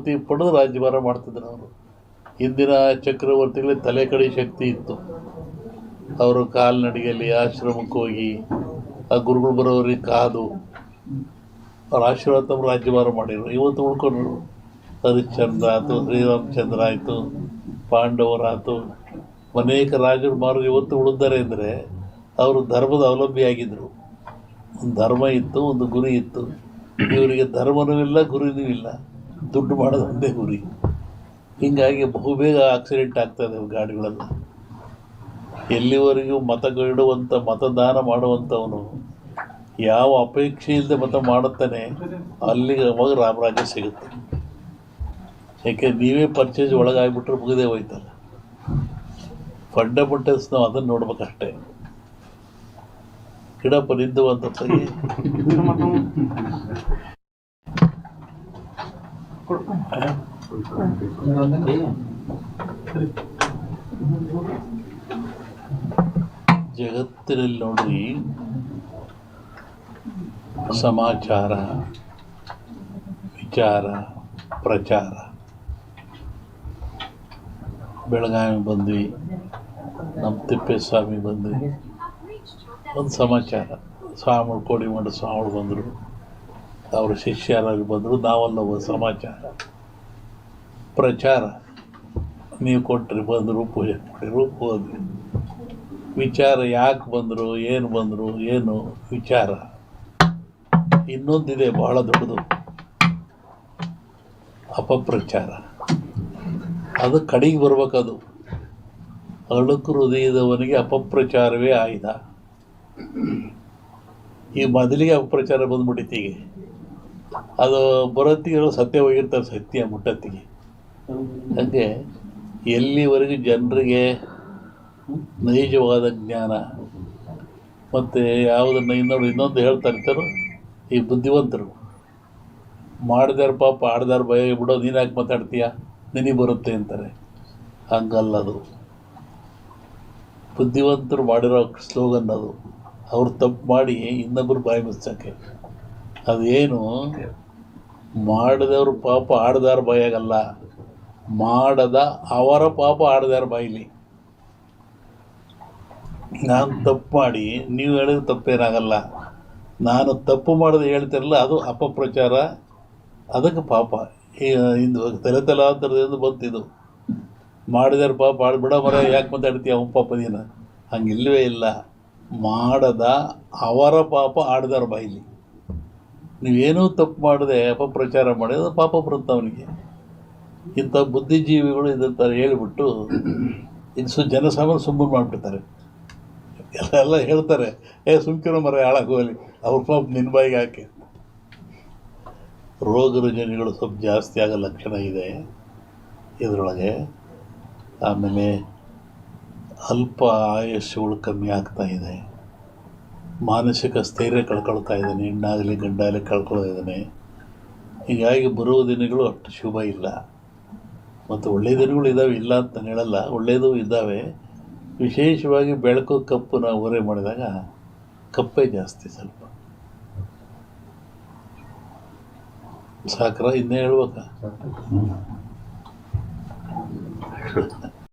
ಅನುಮತಿ ಪಡೆದು ರಾಜ್ಯಭಾರ ಮಾಡ್ತಿದ್ರು ಅವರು. ಹಿಂದಿನ ಚಕ್ರವರ್ತಿಗಳಿಗೆ ತಲೆ ಕಡಿ ಶಕ್ತಿ ಇತ್ತು. ಅವರು ಕಾಲ್ನಡಿಗೆಯಲ್ಲಿ ಆಶ್ರಮಕ್ಕೆ ಹೋಗಿ ಆ ಗುರುಗಳು ಬರೋರಿಗೆ ಕಾದು ಅವ್ರ ಆಶೀರ್ವಾದ ತಮ್ಮ ರಾಜ್ಯಭಾರ ಮಾಡಿದರು. ಇವತ್ತು ಉಳ್ಕೊಂಡ್ರು. ಹರಿಶ್ಚಂದ್ರ ಆಯಿತು, ಶ್ರೀರಾಮಚಂದ್ರ ಆಯಿತು, ಪಾಂಡವರಾಯಿತು, ಅನೇಕ ರಾಜರು ಮಾರು ಇವತ್ತು ಉಳಿದ್ದಾರೆ ಅಂದರೆ ಅವರು ಧರ್ಮದ ಅವಲಂಬಿಯಾಗಿದ್ದರು. ಒಂದು ಧರ್ಮ ಇತ್ತು, ಒಂದು ಗುರಿ ಇತ್ತು. ಇವರಿಗೆ ಧರ್ಮನೂ ಇಲ್ಲ, ಗುರಿನೂ ಇಲ್ಲ, ದುಡ್ಡು ಮಾಡೋದು ಒಂದೇ ಗುರಿ. ಹೀಗಾಗಿ ಬಹುಬೇಗ ಆಕ್ಸಿಡೆಂಟ್ ಆಗ್ತದೆ ಗಾಡಿಗಳೆಲ್ಲ. ಎಲ್ಲಿವರೆಗೂ ಮತಗಿಡುವಂಥ ಮತದಾನ ಮಾಡುವಂಥವನು ಯಾವ ಅಪೇಕ್ಷೆ ಇಲ್ಲದೆ ಮತ ಮಾಡುತ್ತಾನೆ ಅಲ್ಲಿಗೆ ಅವಾಗ ರಾಮರಾಜ್ಯ ಸಿಗುತ್ತೆ. ಯಾಕೆ ನೀವೇ ಪರ್ಚೇಸ್ ಒಳಗಾಗ್ಬಿಟ್ರೆ ಮುಗಿದೇ ಹೋಯ್ತಲ್ಲ. ಫಂಡಮೆಂಟಲ್ಸ್ ನಾವು ಅದನ್ನು ನೋಡ್ಬೇಕಷ್ಟೇ. ಗಿಡಪ್ಪ ನಿಂದು ಅಂತ ಸರಿ. ಜಗತ್ತಿನಲ್ಲಿ ನೋಡಿ, ಸಮಾಚಾರ, ವಿಚಾರ, ಪ್ರಚಾರ. ಬೆಳಗಾವಿ ಬಂದ್ವಿ, ನಮ್ಮ ತಿಪ್ಪೇಸ್ವಾಮಿ ಬಂದ್ವಿ, ಒಂದು ಸಮಾಚಾರ. ಸ್ವಾಮಿಗಳು ಕೋಡಿಮಠ ಸ್ವಾಮಿಗಳು ಬಂದರು, ಅವರ ಶಿಷ್ಯರಾಗಿ ಬಂದರು, ನಾವೆಲ್ಲ ಸಮಾಚಾರ. ಪ್ರಚಾರ, ನೀವು ಕೊಟ್ಟರೆ ಬಂದರು, ಪೂಜೆ ಮಾಡಿರು, ಹೋದ್ವಿ. ವಿಚಾರ, ಯಾಕೆ ಬಂದರು, ಏನು ಬಂದರು, ಏನು ವಿಚಾರ. ಇನ್ನೊಂದಿದೆ ಬಹಳ ದೊಡ್ಡದು, ಅಪಪ್ರಚಾರ. ಅದು ಕಡೆಗೆ ಬರ್ಬೇಕದು. ಅಳುಕು ಹೃದಯದವನಿಗೆ ಅಪಪ್ರಚಾರವೇ ಆಯುಧ. ಈ ಮೊದಲಿಗೆ ಅಪಪ್ರಚಾರ ಬಂದ್ಬಿಟ್ಟಿತ್ತೀಗೆ. ಅದು ಬರೋತ್ತಿಗೆ ಸತ್ಯ ಹೋಗಿರ್ತಾರೆ, ಸತ್ಯ ಮುಟ್ಟತ್ತಿಗೆ. ಹಾಗೆ ಎಲ್ಲಿವರೆಗೂ ಜನರಿಗೆ ನೈಜವಾದ ಜ್ಞಾನ ಮತ್ತು ಯಾವುದನ್ನು ಇನ್ನೊಂದು ಹೇಳ್ತಾ ಇರ್ತಾರೋ, ಈ ಬುದ್ಧಿವಂತರು ಮಾಡಿದಾರ ಪಾಪ ಆಡ್ದಾರ ಭಯ ಬಿಡೋ, ನೀನು ಯಾಕೆ ಮಾತಾಡ್ತೀಯ, ನಿನಗೆ ಬರುತ್ತೆ ಅಂತಾರೆ. ಹಂಗಲ್ಲದು. ಬುದ್ಧಿವಂತರು ಮಾಡಿರೋ ಸ್ಲೋಗನ್ ಅದು. ಅವ್ರು ತಪ್ಪು ಮಾಡಿ ಇನ್ನೊಬ್ಬರು ಬಾಯಿ ಮುಚ್ಚಕ್ಕೆ. ಅದೇನು, ಮಾಡಿದವ್ರ ಪಾಪ ಆಡ್ದಾರ ಬಾಯಾಗಲ್ಲ, ಮಾಡದ ಅವರ ಪಾಪ ಆಡ್ದಾರ ಬಾಯಿಲಿ. ನಾನು ತಪ್ಪು ಮಾಡಿ ನೀವು ಹೇಳಿದ್ರೆ ತಪ್ಪೇನಾಗಲ್ಲ, ನಾನು ತಪ್ಪು ಮಾಡೋದು ಹೇಳ್ತಿರಲ್ಲ, ಅದು ಅಪಪ್ರಚಾರ. ಅದಕ್ಕೆ ಪಾಪ ಇಂದು ತಲೆತಲಾಂತರದಿಂದ ಬಂತಿದ್ದು. ಮಾಡಿದಾರ ಪಾಪ ಆಡ್ಬಿಡ ಮರ, ಯಾಕೆ ಮಾತಾಡ್ತೀಯ ಅವನ ಪಾಪ ನೀನು. ಹಂಗಿಲ್ಲವೇ ಇಲ್ಲ. ಮಾಡದ ಅವರ ಪಾಪ ಆಡ್ದಾರ ಬಾಯಿಲಿ. ನೀವೇನೂ ತಪ್ಪು ಮಾಡದೆ ಅಪಪ್ರಚಾರ ಮಾಡಿದ್ರೆ ಪಾಪ ಬರುತ್ತೆ ಅವನಿಗೆ. ಇಂಥ ಬುದ್ಧಿಜೀವಿಗಳು ಇದಂತ ಹೇಳಿಬಿಟ್ಟು ಇದು ಜನಸಾಮಾನ್ಯ ಸುಮ್ಮನೆ ಮಾಡಿಬಿಡ್ತಾರೆ. ಎಲ್ಲ ಹೇಳ್ತಾರೆ, ಸುಮ್ಕಿರೋ ಮರ ಹಾಳಾಗೋಲಿ, ಅವ್ರ ಪಾಪ ನಿನ್ನ ಬಾಯಿಗೆ ಹಾಕಿ. ರೋಗ ರುಜಿನಗಳು ಸ್ವಲ್ಪ ಜಾಸ್ತಿ ಆಗೋ ಲಕ್ಷಣ ಇದೆ ಇದರೊಳಗೆ. ಆಮೇಲೆ ಅಲ್ಪ ಆಯುಷ್ಯಗಳು ಕಮ್ಮಿ ಆಗ್ತಾ ಇದೆ. ಮಾನಸಿಕ ಸ್ಥೈರ್ಯ ಕಳ್ಕೊಳ್ತಾ ಇದ್ದಾನೆ, ಹೆಣ್ಣಾಗಲಿ ಗಂಡಾಗಲಿ ಕಳ್ಕೊಳ್ತಾ ಇದ್ದಾನೆ. ಹೀಗಾಗಿ ಬರುವ ದಿನಗಳು ಅಷ್ಟು ಶುಭ ಇಲ್ಲ. ಮತ್ತು ಒಳ್ಳೆಯ ದಿನಗಳು ಇದ್ದಾವೆ, ಇಲ್ಲ ಅಂತ ನಾನು ಹೇಳಲ್ಲ, ಒಳ್ಳೆಯದು ಇದ್ದಾವೆ. ವಿಶೇಷವಾಗಿ ಬೆಳಕು ಕಪ್ಪು ನಾವು ಓರೆ ಮಾಡಿದಾಗ ಕಪ್ಪೇ ಜಾಸ್ತಿ. ಸ್ವಲ್ಪ ಸಾಕ್ರ, ಇನ್ನೇ ಹೇಳ್ಬೇಕಾ?